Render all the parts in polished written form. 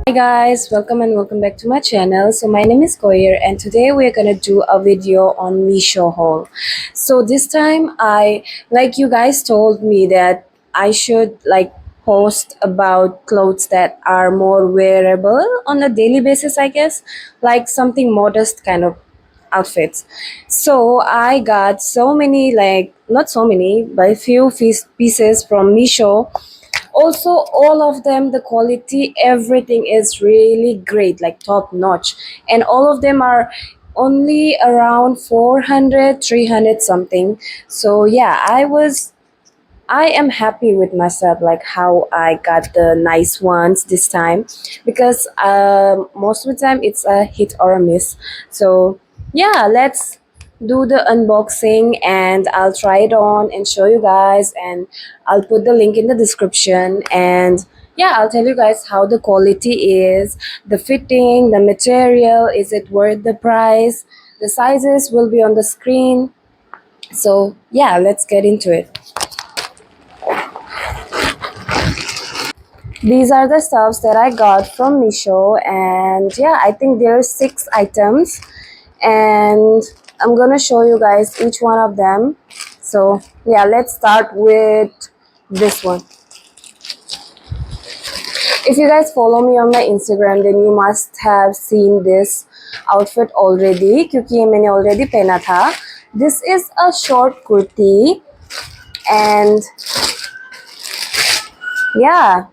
Hi guys, welcome and welcome back to my channel. So my name is Koyer and today we're gonna do a video on Meesho haul. So this time like you guys told me that I should post about clothes that are more wearable on a daily basis, I guess, like something modest kind of outfits. So I got so many, like not so many, but a few pieces from Meesho. Also, all of them, the quality, everything is really great, like top notch, and all of them are only around 400, 300 something. So yeah, I am happy with myself, like how I got the nice ones this time, because most of the time it's a hit or a miss. So yeah, let's do the unboxing and I'll try it on and show you guys, and I'll put the link in the description. And yeah, I'll tell you guys how the quality is, the fitting, the material, is it worth the price, the sizes will be on the screen. So yeah, let's get into it. These are the stuffs that I got from Misho, and yeah, I think there are 6 items, and I'm gonna show you guys each one of them. So yeah, let's start with this one. If you guys follow me on my Instagram, then you must have seen this outfit already, क्योंकि ये मैंने already पहना था. This is a short kurti, and yeah,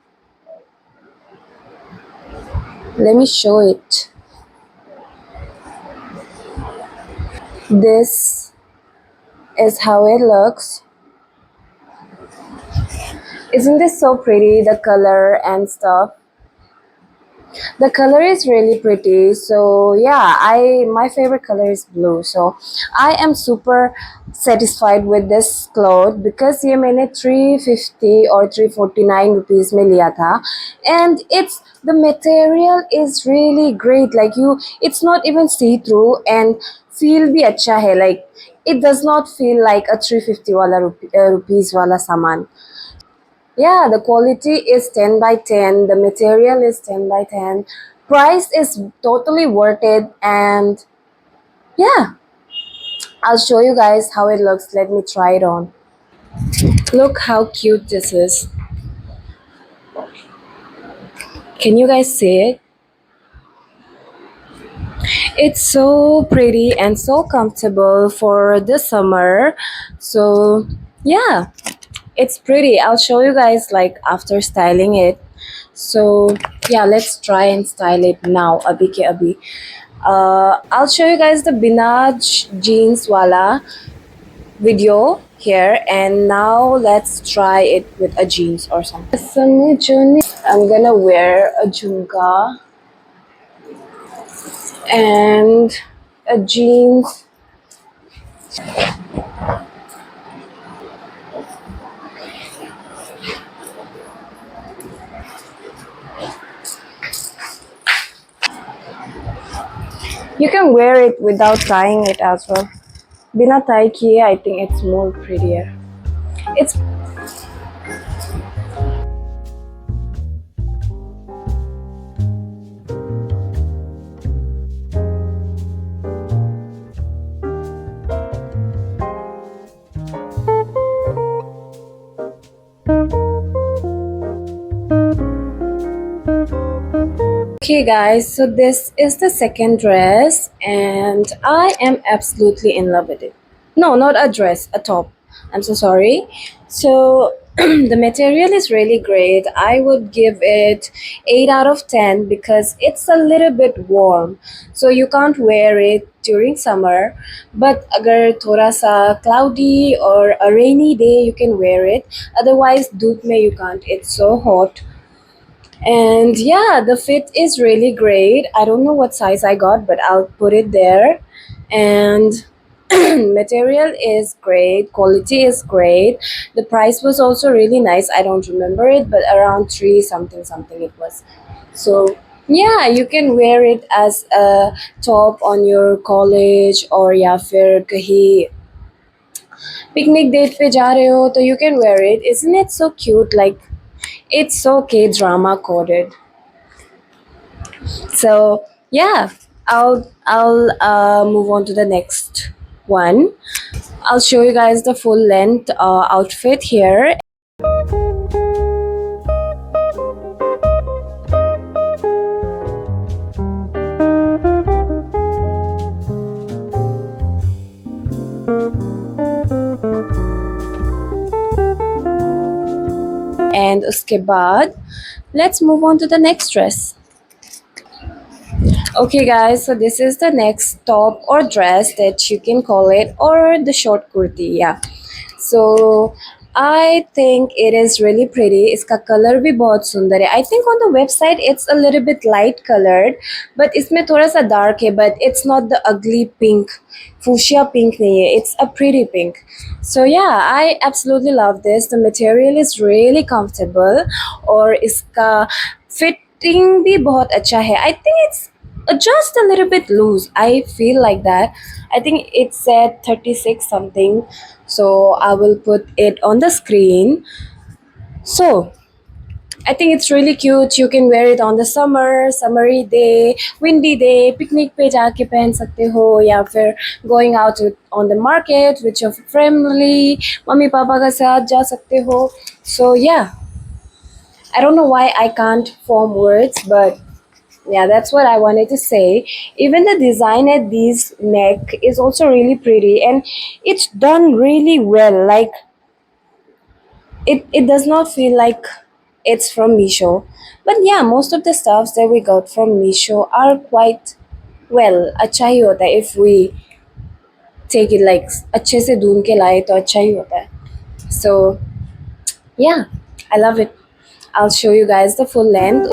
let me show it. This is how it looks. Isn't this so pretty, the color and stuff? The color is really pretty. So yeah, I my favorite color is blue. So I am super satisfied with this cloth because ये मैंने 350 or 349 rupees में लिया था, and it's the material is really great. Like it's not even see through, and feel भी अच्छा है. Like it does not feel like a 350 वाला rupees वाला सामान. Yeah, the quality is 10 by 10, the material is 10 by 10, price is totally worth it, and yeah, I'll show you guys how it looks. Let me try it on. Look how cute this is. Can you guys see it? It's so pretty and so comfortable for the summer. So yeah, it's pretty. I'll show you guys like after styling it. So yeah, let's try and style it now. Abhi ke abhi. I'll show you guys the Binaj jeans wala video here, and now let's try it with a jeans or something. I'm gonna wear a jhumka and a jeans. You can wear it without tying it as well. Bina tie kiye, I think it's more prettier. It's okay, guys. So this is the second dress, and I am absolutely in love with it. No, not a dress, a top. I'm so sorry. So the material is really great. I would give it 8 out of 10 because it's a little bit warm. So you can't wear it during summer, but agar thoda sa cloudy or a rainy day you can wear it. Otherwise doop mein you can't. It's so hot. And yeah, the fit is really great. I don't know what size I got, but I'll put it there. And material is great, quality is great. The price was also really nice. I don't remember it, but around 3 something something it was. So yeah, you can wear it as a top on your college, or या फिर कहीं picnic date पे जा रहे हो तो you can wear it. Isn't it so cute? Like it's so K drama coded. So yeah, I'll move on to the next one. I'll show you guys the full length outfit here. And uske baad, let's move on to the next dress. Okay guys, so this is the next top or dress that you can call it, or the short kurti, yeah. So I think it is really pretty. इसका color भी बहुत सुंदर है. I think on the website it's a little bit light colored, but इसमें थोड़ा सा dark है, but it's not the ugly pink, fuchsia pink नहीं है. It's a pretty pink. So yeah, I absolutely love this. The material is really comfortable और इसका fitting भी बहुत अच्छा है. I think it's just a little bit loose. I feel like that. I think it said 36 something, so I will put it on the screen. So I think it's really cute. You can wear it on the summery day, windy day, picnic पे जाके पहन सकते हो, या फिर going out on the market with your family, mummy papa के साथ जा सकते हो. So yeah, I don't know why I can't form words, but yeah, that's what I wanted to say. Even the design at this neck is also really pretty, and it's done really well. Like it does not feel like it's from Misho. But yeah, most of the stuffs that we got from Misho are quite well. अच्छा ही होता है if we take it like अच्छे से ढूंढ के लाए तो अच्छा ही होता है. So yeah, I love it. I'll show you guys the full length.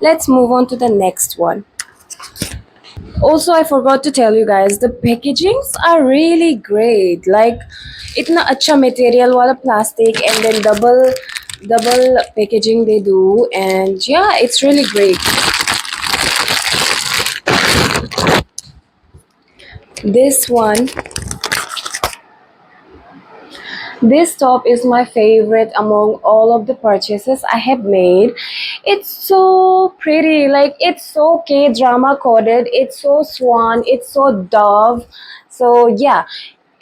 Let's move on to the next one. Also, I forgot to tell you guys, the packagings are really great. Like, itna acha material wala plastic, and then double packaging they do, and yeah, it's really great. This one, this top is my favorite among all of the purchases I have made. It's so pretty, like it's so K drama coded, it's so swan, it's so dove. So yeah,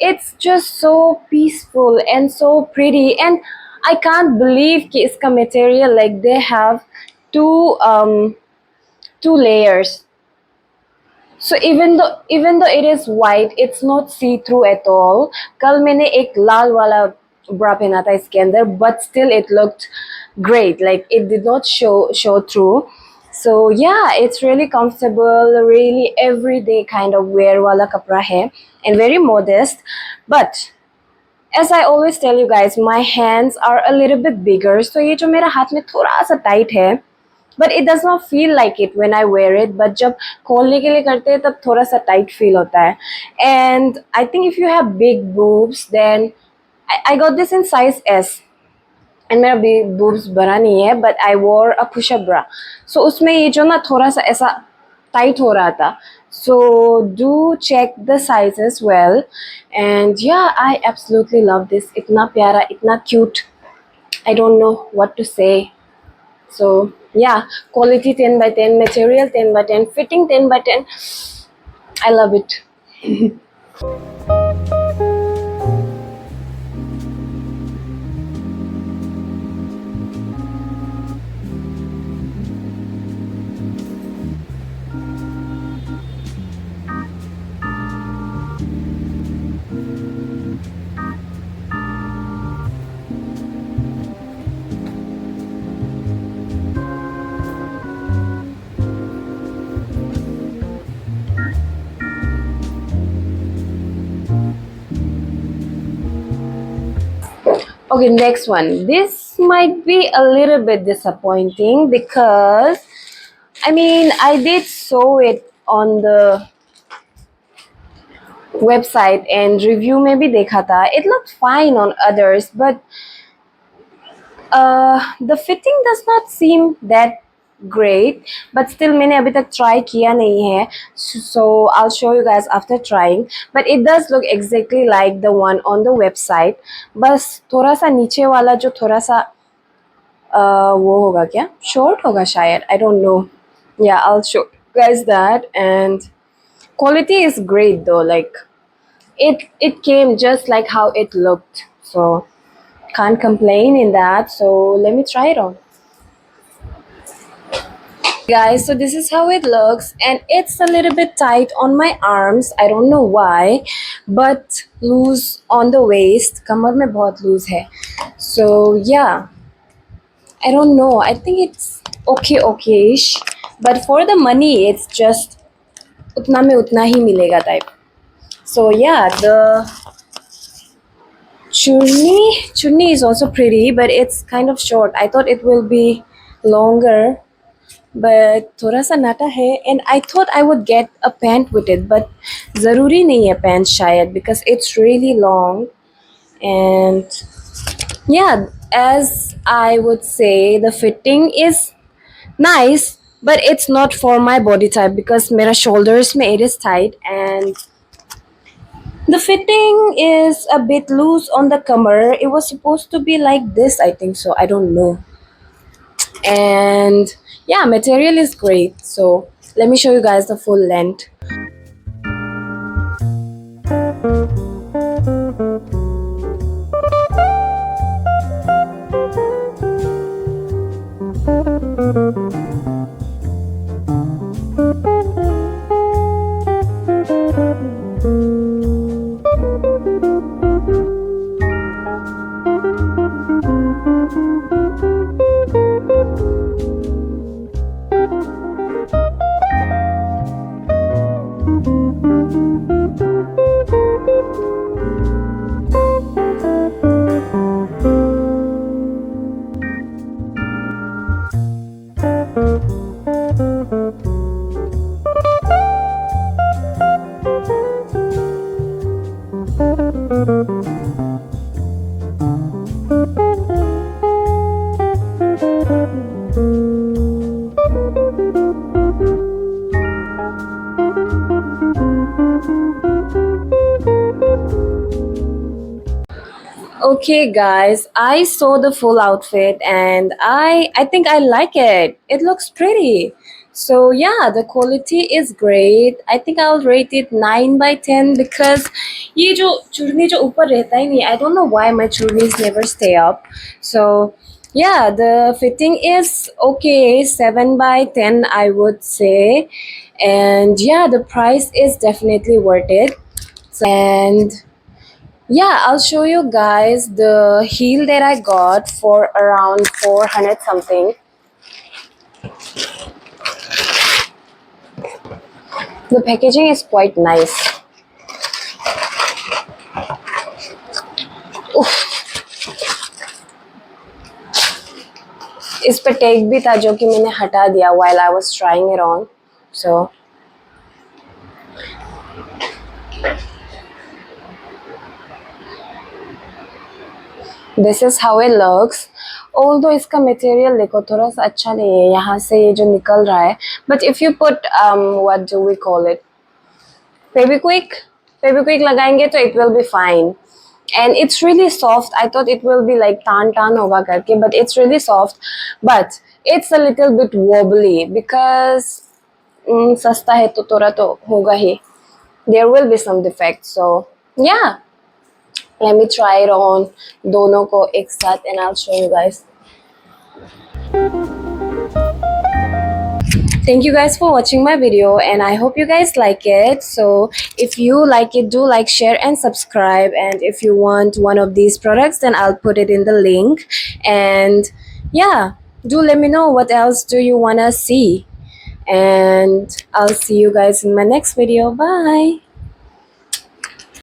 it's just so peaceful and so pretty, and I can't believe कि इसका material, like they have two layers. So even though it is white, it's not see through at all. कल मैंने एक लाल वाला bra पहना था इसके अंदर, but still it looked great. Like it did not show through. So yeah, it's really comfortable, really everyday kind of wear वाला कपड़ा है, and very modest. But as I always tell you guys, my hands are a little bit bigger, so ये जो मेरा हाथ में थोड़ा सा tight है, but it does not feel like it when I wear it. But जब खोलने के लिए करते हैं तब थोड़ा सा tight feel होता है. And I think if you have big boobs, then I got this in size S. And मेरा boobs बड़ा नहीं है, but I wore a push-up bra. So उसमें ये जो ना थोड़ा सा ऐसा tight हो रहा था. So do check the size as well. And yeah, I absolutely love this. इतना प्यारा, इतना cute. I don't know what to say. So yeah, quality 10 by 10, material 10 by 10, fitting 10 by 10. I love it. Okay, next one. This might be a little bit disappointing because I mean I did sew it website and review में भी देखा था. It looked fine on others, but the fitting does not seem that great. But still मैंने अभी तक try किया नहीं है, so I'll show you guys after trying. But it does look exactly like the one on the website. बस थोड़ा सा नीचे वाला जो थोड़ा सा वो होगा क्या, short होगा शायद, I don't know. Yeah, I'll show you guys that. And quality is great though, like it came just like how it looked, so can't complain in that. So let me try it on, guys. So this is how it looks, and it's a little bit tight on my arms. I don't know why, but loose on the waist. कमर में बहुत loose है. So yeah, I don't know, I think it's okay-ish, but for the money it's just उतना में उतना ही मिलेगा type. So yeah, the chunni is also pretty, but it's kind of short. I thought it will be longer, but थोड़ा सा नाटा है. And I thought I would get a pant with it, but ज़रूरी नहीं है pant शायद, because it's really long. And yeah, as I would say, the fitting is nice, but it's not for my body type because मेरा shoulders में it is tight, and the fitting is a bit loose on the kamar. It was supposed to be like this, I think so. I don't know. And yeah, material is great. So let me show you guys the full length. Okay guys, I saw the full outfit and I think I like it. It looks pretty. So yeah, the quality is great. I think I'll rate it 9/10 because ये जो चुन्नी जो ऊपर रहता ही नहीं, I don't know why my churnis never stay up. So yeah, the fitting is okay, 7/10 I would say. And yeah, the price is definitely worth it. And yeah, I'll show you guys the heel that I got for around 400 something. The packaging is quite nice. Oof. इस पे tag भी था जो कि मैंने हटा दिया while I was trying it on. So this is how it looks. Although इसका material देखो थोड़ा सा अच्छा नहीं है, यहाँ से ये जो निकल रहा है. But if you put what do we call it? Febiquick लगाएंगे तो it will be fine. And it's really soft. I thought it will be like tan होगा करके, but it's really soft. But it's a little bit wobbly because सस्ता है तो थोड़ा तो होगा ही. There will be some defects. So yeah, let me try it on दोनों को एक साथ and I'll show you guys. Thank you guys for watching my video and I hope you guys like it. So if you like it, do like, share and subscribe. And if you want one of these products, then I'll put it in the link. And yeah, do let me know what else do you want to see. And I'll see you guys in my next video. Bye.